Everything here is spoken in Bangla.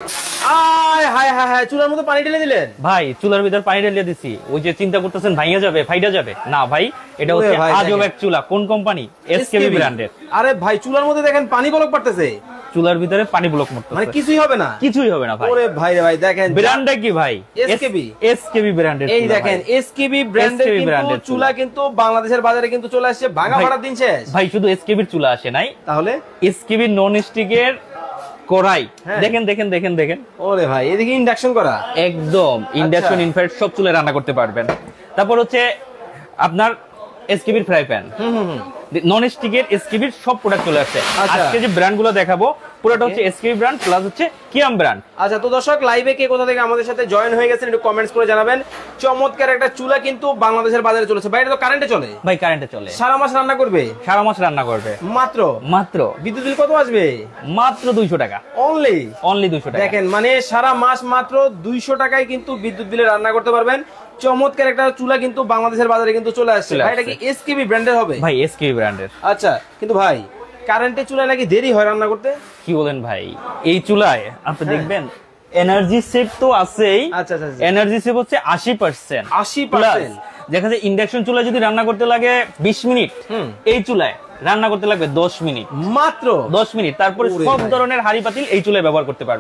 আয় হায় হায় হায়, চুলার মধ্যে পানি ঢেলে দিলেন ভাই। চুলার ভিতর পানি ঢেলে দিছি। ওই যে চিন্তা করতেছেন ভাঙিয়া যাবে, ফাইটা যাবে, না ভাই, এটা হচ্ছে আজব এক চুলা। কোন কোম্পানি? এসকেবি ব্র্যান্ডের। আরে ভাই, চুলার মধ্যে দেখেন পানি বলক পড়তেছে, চুলার ভিতরে পানি ব্লক মরতেছে, মানে কিছুই হবে না, কিছুই হবে না ভাই। ওরে ভাই রে ভাই, দেখেন ব্র্যান্ডটা কি ভাই? এসকেবি। এসকেবি ব্র্যান্ডের। এই দেখেন এসকেবি ব্র্যান্ডের কিন্তু চুলা কিন্তু বাংলাদেশের বাজারে কিন্তু চলে আসছে, ভাঙা ফাটার দিন শেষ ভাই। শুধু এসকেবির চুলা আসে নাই, তাহলে এসকেবি নন স্টিকের কড়াই দেখেন দেখেন দেখেন দেখেন। ওরে ভাই, এদিকে ইন্ডাকশন করা, একদম ইন্ডাকশন ইনফ্রারেড সব চুলে রান্না করতে পারবেন। তারপর হচ্ছে আপনার এসকেবির ফ্রাই প্যান, নন স্টিকের এসকেবির সব প্রোডাক্ট চলে আসছে। আজকে যে ব্র্যান্ডগুলো দেখাবো পুরোটা হচ্ছে এসকেবি ব্র্যান্ড প্লাস হচ্ছে কিয়াম ব্র্যান্ড। আচ্ছা, তো দর্শক লাইভে কে কোথা থেকে আমাদের সাথে জয়েন হয়ে গেছেন একটু কমেন্টস করে জানাবেন। চমৎকার একটা চুলা কিন্তু বাংলাদেশের বাজারে চলেছে ভাই, এটা তো কারেন্টে চলে ভাই, কারেন্টে চলে, সারা মাস রান্না করবে, সারা মাস রান্না করবে। মাত্র মাত্র বিদ্যুৎ বিল কত আসবে? মাত্র 200 টাকা, অনলি 200 টাকা। দেখেন, মানে সারা মাস মাত্র 200 টাকায় কিন্তু বিদ্যুৎ বিলে রান্না করতে পারবেন। চমৎকার একটা চুলা কিন্তু বাংলাদেশের বাজারে কিন্তু চলে আসছে ভাই। এটা কি এসকেবি ব্র্যান্ডের হবে? ভাই এসকেবি ব্র্যান্ডের। আচ্ছা, কিন্তু ভাই কারেন্টের চুলায় নাকি দেরি হয় রান্না করতে? কি বলেন ভাই? এই চুলায় আপনি দেখবেন এনার্জি সেভ তো আছেই। আচ্ছা আচ্ছা, এনার্জি সেভ হচ্ছে 80%। 80%। দেখা যায় ইন্ডাকশন চুলায় যদি রান্না করতে লাগে 20 মিনিট, এই চুলায় রান্না করতে লাগবে 10 মিনিট, মাত্র 10 মিনিট। তারপরে সব ধরনের হাঁড়ি পাতিল এই চুলায় ব্যবহার করতে পারবে।